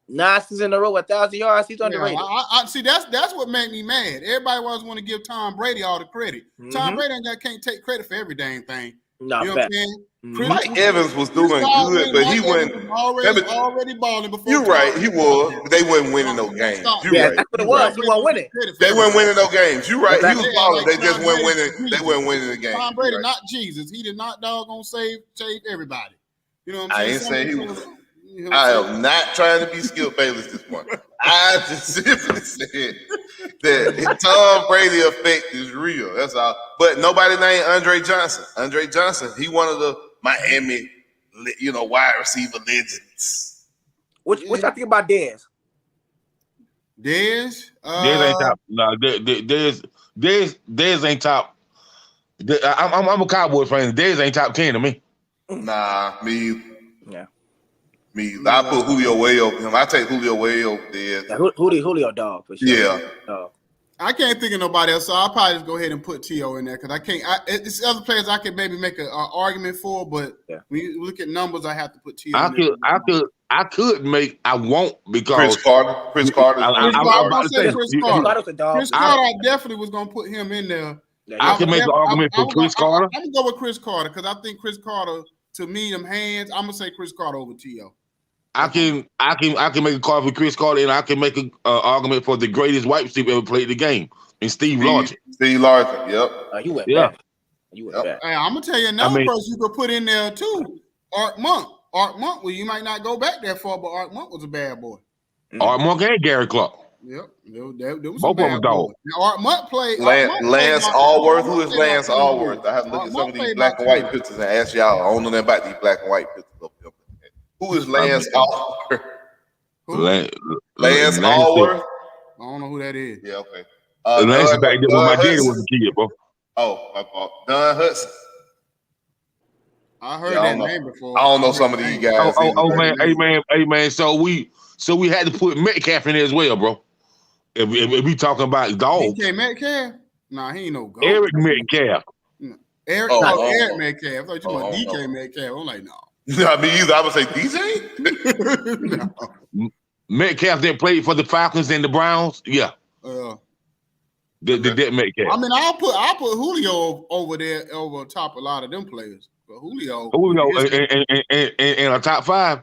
9 seasons in a row, 1,000 yards. He's underrated. I see. That's what made me mad. Everybody always want to give Tom Brady all the credit. Tom Brady can't take credit for every dang thing. No, you know what I'm saying? Mike Evans was doing good, but he wasn't already balling before. You're right, he was. But they wasn't winning no games. You're right. That's what it was. He wasn't winning. They weren't winning no games. You're right. He was balling. They just weren't winning. They weren't winning the game. Tom Brady, not Jesus. He did not doggone save everybody. You know what I'm saying? I ain't saying he was. I am not trying to be Skip Bayless this morning. I just simply said that Tom Brady effect is real. That's all. But nobody named Andre Johnson. Andre Johnson, he one of the Miami, wide receiver legends. What y'all think about Dez? Dez? Dez ain't top. No, Dez ain't top. I'm a Cowboys fan. Dez ain't top 10 to me. Nah, me. Yeah. I put Julio way over him. I take Julio way over Dez. Yeah, Julio dog for sure. Yeah. I can't think of nobody else, so I'll probably just go ahead and put T.O. in there because I can't. It's other players I could maybe make an argument for, but when you look at numbers, I have to put T.O. I could make. I won't because Chris Carter. Chris Carter, I definitely was gonna put him in there. I can make an argument for Chris Carter. I'm gonna go with Chris Carter because I think Chris Carter, to me, them hands. I'm gonna say Chris Carter over T.O. I can make a call for Chris Carter, and I can make an argument for the greatest wide receiver ever played the game, and Steve Largent. Steve Largent, yep. You went back. You went back. Hey, I'm gonna tell you another person you could put in there too. Art Monk. Well, you might not go back that far, but Art Monk was a bad boy. Art Monk and Gary Clark. Yep, there was both of them dog. Art Monk played. Lance Allworth. Who is Lance Allworth? I have to look at some of these black and white pictures and ask y'all. I don't know nothing about these black and white pictures. Who is Lance Allworth? Lance Allworth? I don't know who that is. Yeah, okay. Lance is back there when my daddy was a kid, bro. Oh, my fault. Don Hudson. I heard that name before. I don't know some of these guys. Man, hey man. So we had to put Metcalf in there as well, bro. If we talking about dogs. DK Metcalf? Nah, he ain't no goat. Eric Metcalf. Eric Metcalf. I thought you were DK Metcalf. I'm like, no. I mean, either I would say DJ. No. Metcalf that played for the Falcons and the Browns. Yeah. That Metcalf. I mean, I'll put Julio over there over top a lot of them players. But Julio in a top 5.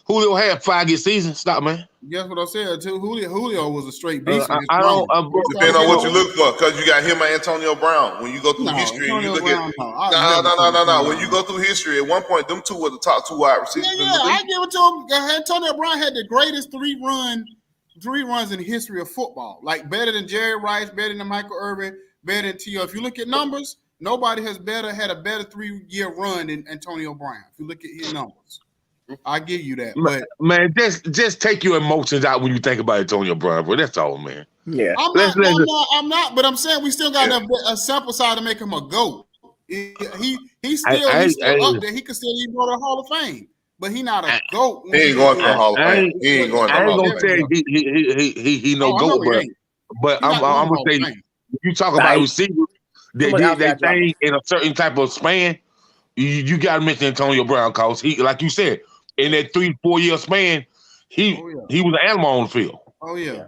Julio had 5-year season. Stop, man. Guess what I said too? Julio was a straight beast. Depending on what you look for, because you got him and Antonio Brown. When you go through history, and you look at no. When you go through history, at one point, them two were the top 2 wide receivers. Yeah, I give it to him. Antonio Brown had the greatest 3 runs in the history of football. Like better than Jerry Rice, better than Michael Irvin, better than T.O. If you look at numbers, nobody had a better 3-year run than Antonio Brown. If you look at his numbers. I give you that, but man, just take your emotions out when you think about Antonio Brown, bro. That's all, man. Yeah, I'm not. But I'm saying we still got a sample size to make him a GOAT. He's still up there. He could still even go to the Hall of Fame, but he's not a GOAT. He ain't going to the Hall of Fame. He ain't going to the Hall of Fame. I ain't gonna say he no GOAT, but I'm gonna say if you talk about receivers that did that thing in a certain type of span, you got to mention Antonio Brown because he, like you said. In that 3-4 year span, he was an animal on the field. Oh yeah.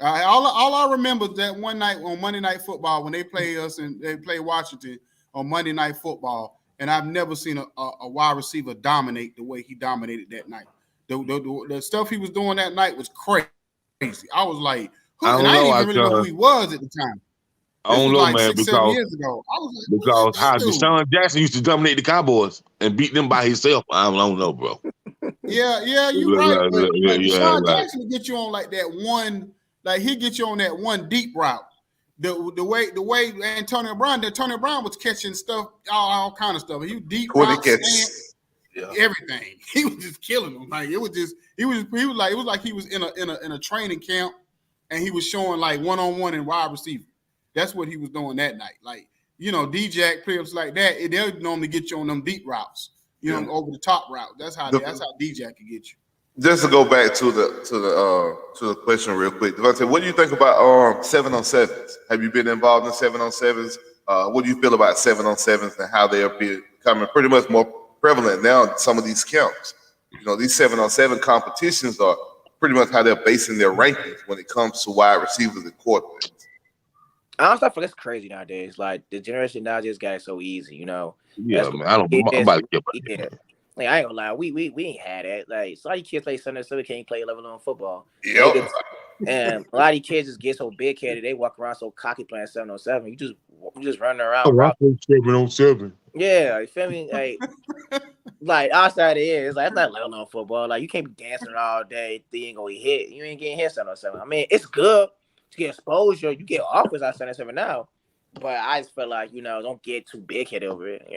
All I remember is that one night on Monday Night Football when they played us and they played Washington on Monday Night Football, and I've never seen a wide receiver dominate the way he dominated that night. The stuff he was doing that night was crazy. I was like, I didn't even really know who he was at the time. I don't know, like man, 6-7 years ago. I was like, because how Deshaun Jackson used to dominate the Cowboys and beat them by himself. I don't know, bro. Yeah, you're right. But Deshaun Jackson will get you on like that one, like he'll get you on that one deep route. The way Antonio Brown was catching stuff, all kind of stuff. He was deep routes, everything. He was just killing them. Like it was like he was in a training camp and he was showing like one-on-one and wide receiver. That's what he was doing that night. Like, D-Jack players like that, they'll normally get you on them deep routes, over the top route. That's how D-Jack can get you. Just to go back to the question real quick. Devontae, what do you think about 7-on-7s? Have you been involved in 7-on-7s? What do you feel about 7-on-7s and how they are becoming pretty much more prevalent now in some of these camps. You know, these 7-on-7 competitions are pretty much how they're basing their rankings when it comes to wide receivers and quarterbacks. Honestly, I feel it's crazy nowadays. Like the generation now just got it so easy, you know. Yeah, man. I'm about to get back. Yeah. Like, I ain't gonna lie, we ain't had that. Like, so a lot of kids play Sunday, so they can't play level on football. Yep. And a lot of these kids just get so big headed, they walk around so cocky playing 7-on-7. You just running around. Oh, I play 7-on-7. Yeah, you feel me? Like outside it is like it's not level on football. Like you can't be dancing all day, you ain't gonna get hit. You ain't getting hit 7-on-7. I mean, it's good to get exposure. You get offers out 7-on-7 now, but I just feel like don't get too big headed over it.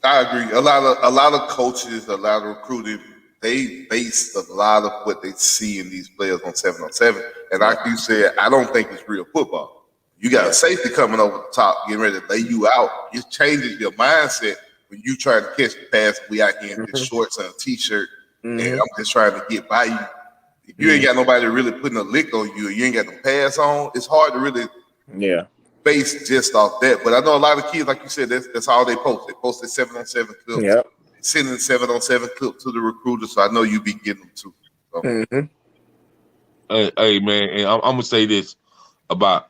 I agree. A lot of coaches, a lot of recruiting, they base a lot of what they see in these players on 7-on-7. And like you said, I don't think it's real football. You got a safety coming over the top, getting ready to lay you out. It changes your mindset when you try to catch the pass. We out here in just shorts and a t-shirt, and I'm just trying to get by you. If you ain't got nobody really putting a lick on you, you ain't got the pass on, it's hard to really base just off that. But I know a lot of kids, like you said, that's all they post. They post their 7-on-7 clips. Yep. Sending 7-on-7 clip to the recruiter, so I know you be getting them too. So. Hey, man, and I'm gonna say this about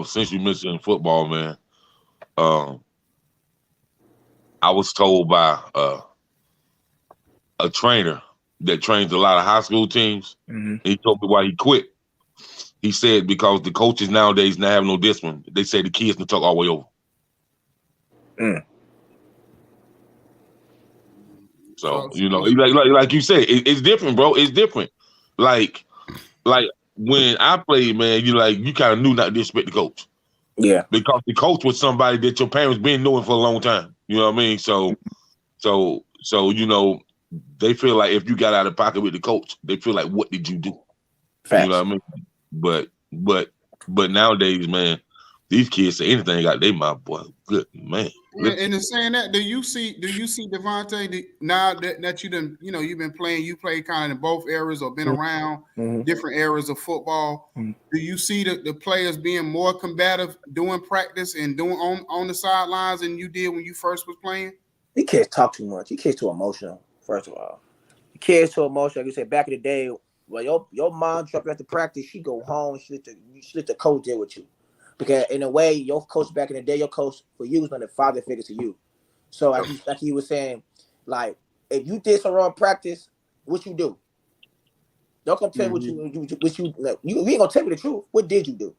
since you mentioned football, man. I was told by a trainer that trains a lot of high school teams. And he told me why he quit. He said because the coaches nowadays now have no discipline. They say the kids can talk all the way over. So like you said, it's different, bro. It's different. Like when I played, man, you kind of knew not to disrespect the coach. Yeah, because the coach was somebody that your parents been knowing for a long time. You know what I mean? So they feel like if you got out of pocket with the coach, they feel like, what did you do? Facts. You know what I mean? But nowadays, man, these kids say anything got their mouth, boy. Good man. And in saying that, do you see Devontae now that you done, you've been playing, you play kind of in both eras or been around different eras of football. Do you see the players being more combative doing practice and doing on the sidelines than you did when you first was playing? These kids talk too much. These kids too emotional. First of all, the kids too emotional. Like you said, back in the day, well, your mom dropped you after practice, she go home, she let the coach deal with you. Because in a way, your coach back in the day, your coach for you was not a father figure to you. So like he was saying, like if you did some wrong practice, what you do? Don't come tell me what you ain't gonna tell me the truth. What did you do?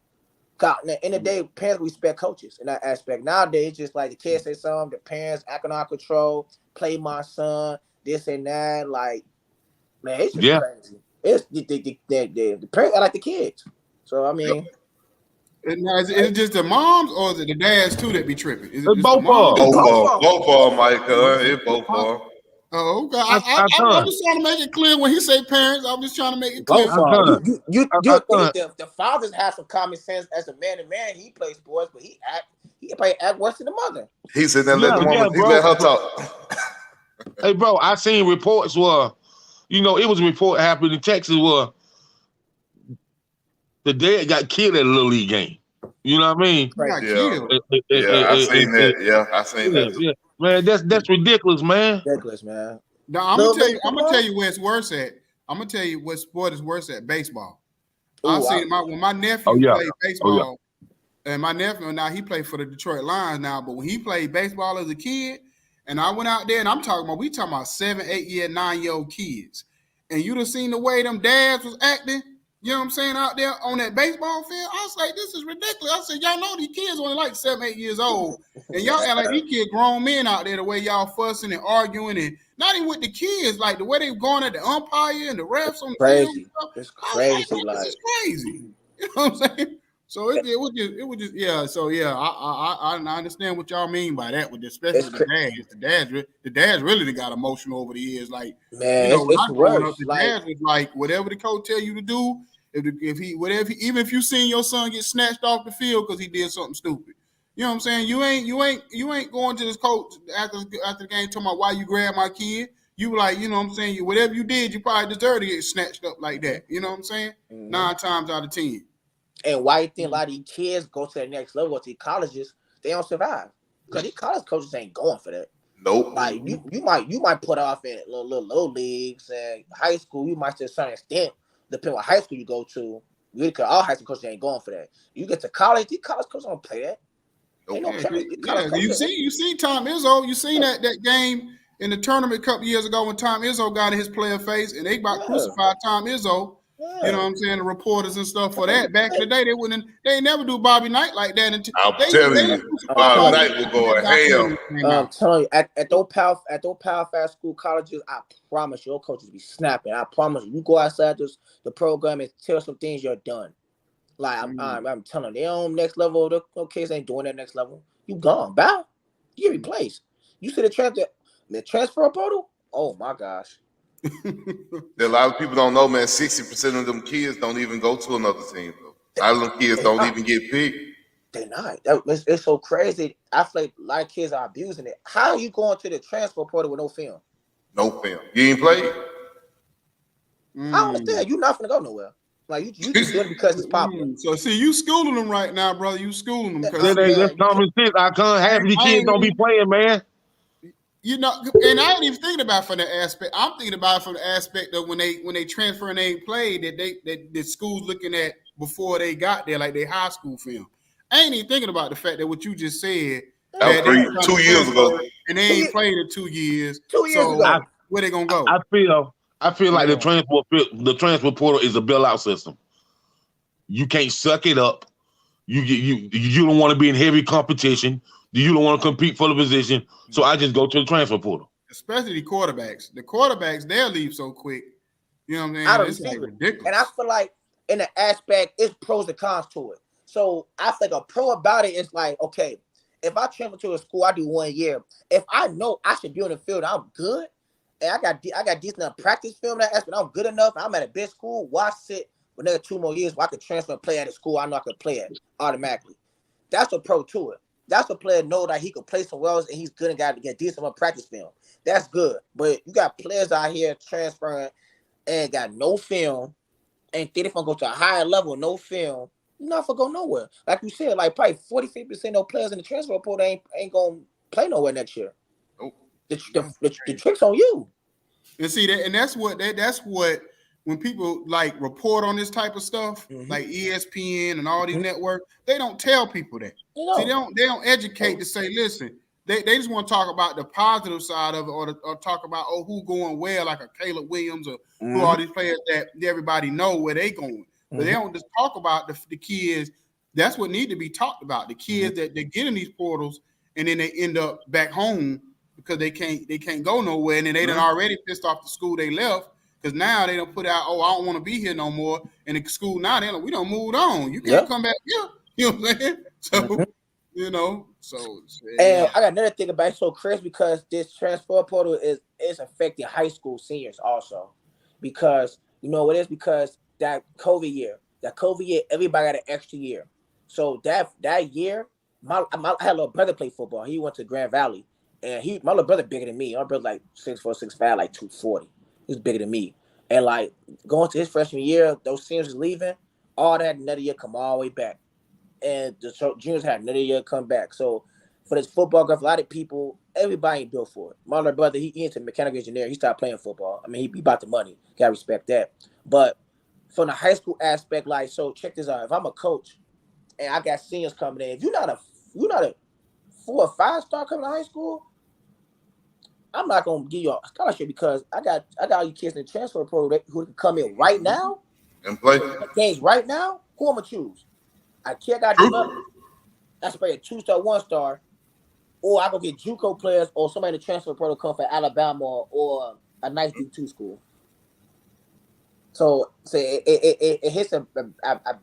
Cause in the day, parents respect coaches in that aspect. Nowadays, it's just like the kids say something, the parents acting out of control, play my son, this and that. Like, man, it's just crazy. It's the parents are like the kids. So I mean. Is it just the moms or is it the dads too that be tripping? Is it just both the moms? Both of them, Mike. It's both of them. Oh, okay. I'm just trying to make it clear when he say parents. I'm just trying to make it clear. The fathers have some common sense as a man to man. He plays sports, but he probably act worse than the mother. He said that let the woman. He let her talk. Hey, bro, I seen reports where, it was a report happened in Texas where the dad got killed at a little league game. You know what I mean? Right. I seen that. Yeah, I seen that. Yeah. Man, that's ridiculous, man. Ridiculous, man. No, I'm gonna tell you where it's worse at. I'm gonna tell you what sport is worse at: baseball. I seen when my nephew played baseball, and my nephew now he played for the Detroit Lions now. But when he played baseball as a kid, and I went out there, and we talking about 7, 8 year, 9-year-old kids, and you'd have seen the way them dads was acting. You know what I'm saying, out there on that baseball field? I was like, this is ridiculous. I said, y'all know these kids only like 7, 8 years old. And y'all act like these kids grown men out there the way y'all fussing and arguing and not even with the kids, like the way they going at the umpire and the refs on the field. It's crazy. This is crazy. You know what I'm saying? So it was just yeah. So yeah, I understand what y'all mean by that, with especially the dads really got emotional over the years. Like, man, it's worse. The dads was like, whatever the coach tell you to do, even if you seen your son get snatched off the field because he did something stupid, you know what I'm saying? You ain't going to this coach after the game talking about why you grabbed my kid. You like, you know what I'm saying? Whatever you did, you probably deserve to get snatched up like that. You know what I'm saying? 9 times out of 10. And why you think a lot of these kids go to the next level, go to the colleges, they don't survive? Because these college coaches ain't going for that. Nope. Like you might put off in little leagues, and high school you might to a certain extent, depending on what high school you go to. All high school coaches ain't going for that. You get to college, these college coaches don't play that. Ain't no You see Tom Izzo. You seen that game in the tournament a couple years ago when Tom Izzo got in his player face and they about crucified Tom Izzo. Yeah. You know what I'm saying? The reporters and stuff for that. Back in the day, they never do Bobby Knight like that. I'm telling you, Bobby Knight will go hell. I'm telling you, at those power fast school colleges, I promise your coaches be snapping. I promise you go outside the program and tell some things you're done. Like I'm telling you, they on next level. The kids ain't doing that next level. You gone, bye. You get replaced. You see the transfer portal? Oh my gosh. A lot of people don't know, man. 60% of them kids don't even go to another team. A lot of them kids don't even get picked. They're not. It's so crazy. I feel like a lot of kids are abusing it. How are you going to the transfer portal with no film? No film. You ain't played? I don't understand. You're not gonna go nowhere. Like you just do it because it's popular. So see, you schooling them right now, brother. You schooling them because that's common sense. I can't have these kids don't be playing, man. You know, and I ain't even thinking about it from the aspect. I'm thinking about it from the aspect of when they transfer and they ain't played that the school's looking at before they got there, like their high school film. I ain't even thinking about the fact that what you just said. That was 2 years ago, and they ain't played in 2 years. 2 years ago, where they gonna go? I feel like the transfer portal is a bailout system. You can't suck it up. You don't want to be in heavy competition. You don't want to compete for the position. So I just go to the transfer portal. Especially the quarterbacks. The quarterbacks, they'll leave so quick. You know what I mean? It's like ridiculous. And I feel like in the aspect, it's pros and cons to it. So I think a pro about it is like, okay, if I transfer to a school, I do 1 year. If I know I should be on the field, I'm good, and I got decent practice film that aspect, I'm good enough. I'm at a big school. Why sit for another 2 more years where I could transfer and play at a school I know I could play at automatically? That's a pro to it. That's a player know that he could play somewhere else and he's good and got to get decent practice film. That's good. But you got players out here transferring and got no film and think if I'm going to go to a higher level, no film, you're not going to go nowhere. Like you said, like probably 40-50% of players in the transfer portal ain't going to play nowhere next year. Nope. The trick's on you. And see that, and that's what when people like report on this type of stuff, like ESPN and all these networks, they don't tell people that. See, they don't educate to say, listen, they just want to talk about the positive side of it, or talk about who going where, like a Caleb Williams or who are these players that everybody know where they going. But they don't just talk about the kids. That's what need to be talked about. The kids that get in these portals and then they end up back home because they can't go nowhere, and then they done already pissed off the school they left. Because now they don't put out, I don't want to be here no more. And the school now, they're like, we don't moved on. You can't come back here. You know what I'm saying? So, you know, And I got another thing about it, so Chris, because this transfer portal is affecting high school seniors also. Because, you know what it is? Because that COVID year, everybody got an extra year. So that year, I had a little brother play football. He went to Grand Valley. And my little brother bigger than me. My brother like 6'4", 6'5", like 240. He's bigger than me. And like going to his freshman year, those seniors leaving, all that another year come all the way back. And the juniors had another year come back. So for this football graph, a lot of people, everybody ain't built for it. My little brother, he into mechanical engineer. He started playing football. I mean, he bought the money. Gotta respect that. But from the high school aspect, like, so check this out. If I'm a coach and I got seniors coming in, if you're not a 4 or 5 star coming to high school, I'm not gonna give you a scholarship because I got all you kids in the transfer portal who can come in right now and play games right now. Who I'm gonna choose? I got developed. That's probably a 2-star, 1-star, or I go get JUCO players or somebody in the transfer portal come from Alabama or a nice D2 school. So it hits a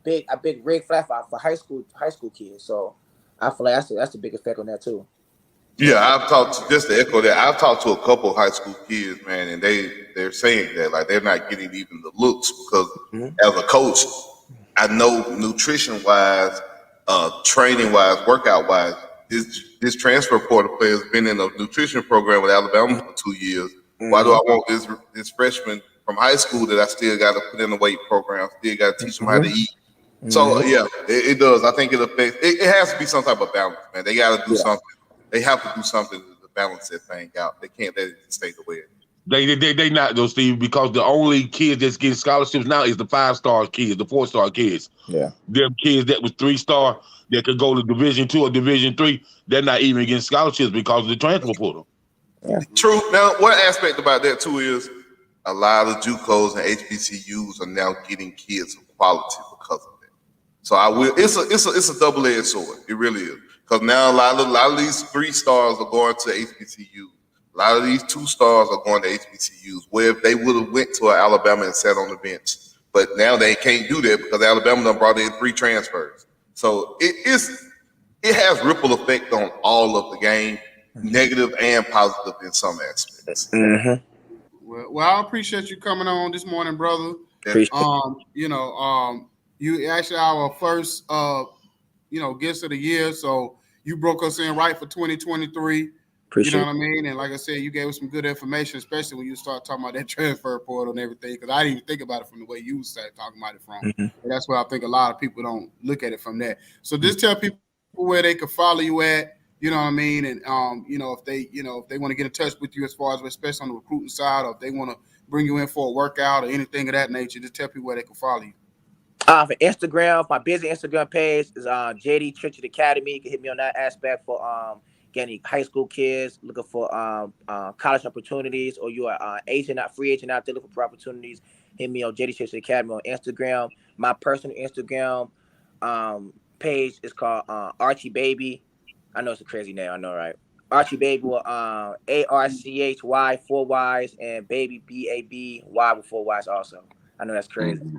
big red flag for high school kids. So I feel like that's a big effect on that too. Yeah, I've talked just to echo that. I've talked to a couple of high school kids, man, and they're saying that like they're not getting even the looks because as a coach, I know nutrition wise, training wise, workout wise, this transfer portal player has been in a nutrition program with Alabama for 2 years. Why do I want this freshman from high school that I still got to put in the weight program, still got to teach them how to eat? So yeah, it does. I think it affects. It has to be some type of balance, man. They got to do something. They have to do something to balance that thing out. They can't let it stay the way it is. They not though, Steve, because the only kids that's getting scholarships now is the 5-star kids, the 4-star kids. Yeah. Them kids that was 3-star that could go to Division 2 or Division 3, they're not even getting scholarships because of the transfer portal. Yeah. True. Now, one aspect about that too is a lot of JUCOs and HBCUs are now getting kids of quality because of that. So it's a double-edged sword. It really is. Because now a lot of these 3-stars are going to HBCU. A lot of these 2-stars are going to HBCUs, where if they would have went to Alabama and sat on the bench. But now they can't do that because Alabama done brought in 3 transfers. So it has ripple effect on all of the game, negative and positive in some aspects. Mm-hmm. Well, I appreciate you coming on this morning, brother. You actually our first guest of the year, so you broke us in right for 2023. You know what I mean? And like I said, you gave us some good information, especially when you start talking about that transfer portal and everything, because I didn't even think about it from the way you started talking about it from. Mm-hmm. And that's why I think a lot of people don't look at it from that. So just tell people where they can follow you at, you know what I mean? And, if they want to get in touch with you as far as, especially on the recruiting side, or if they want to bring you in for a workout or anything of that nature, just tell people where they can follow you. For Instagram, my business Instagram page is JD Church Academy. You can hit me on that aspect for getting high school kids looking for college opportunities, or you are free agent out there looking for opportunities. Hit me on JD Church Academy on Instagram. My personal Instagram page is called Archie Baby. I know it's a crazy name, I know, right? Archie Baby with ARCHY 4 Ys and Baby BABY with 4 Ys also. I know that's crazy. Mm-hmm.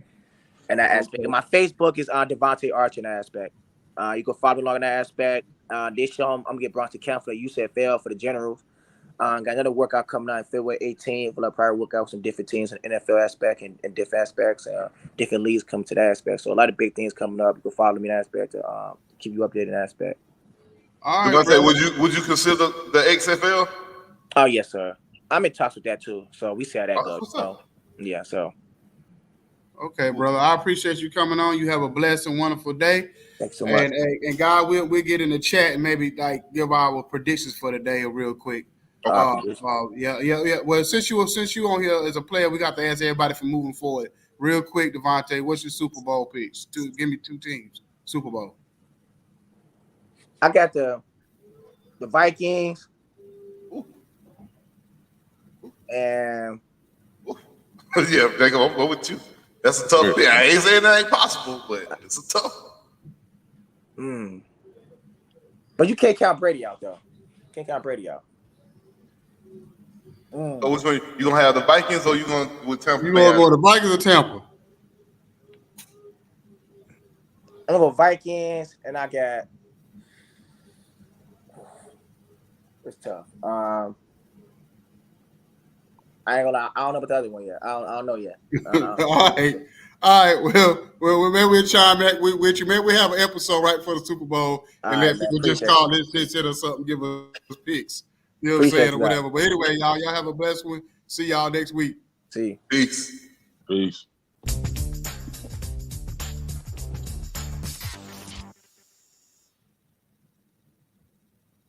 And that aspect. And my Facebook is Devontae Arch in that aspect. You can follow me along in that aspect. This show, I'm going to get brought to camp for the UCFL for the Generals. Got another workout coming out on February 18th. We'll probably work out with some different teams in the NFL aspect and different aspects. Different leagues come to that aspect. So a lot of big things coming up. You can follow me in that aspect to keep you updated in that aspect. All right, would you consider the XFL? Oh, yes, sir. I'm in talks with that, too. So we see how that goes. So, yeah, so. Okay, brother. I appreciate you coming on. You have a blessed and wonderful day. Thanks so much. And God, we'll get in the chat and maybe give our predictions for the day real quick. Yeah. Well, since you on here as a player, we got to ask everybody for moving forward. Real quick, Devontae, what's your Super Bowl picks? Give me 2 teams. Super Bowl. I got the Vikings and yeah, Jacob, I'm going with you. That's a tough thing. I ain't saying that ain't possible, but it's a tough one. But you can't count Brady out, though. Can't count Brady out. So which one? You gonna have the Vikings or you gonna with Tampa? You gonna go to Vikings or Tampa? I'm gonna go Vikings, and I got. It's tough. I ain't gonna lie. I don't know about the other one yet. I don't know yet. All right. Well, maybe we'll chime back with you. Maybe we have an episode right for the Super Bowl and let people just call this, send us something, give us picks. You know what I'm saying, or whatever. But anyway, y'all have a blessed one. See y'all next week. See you. Peace.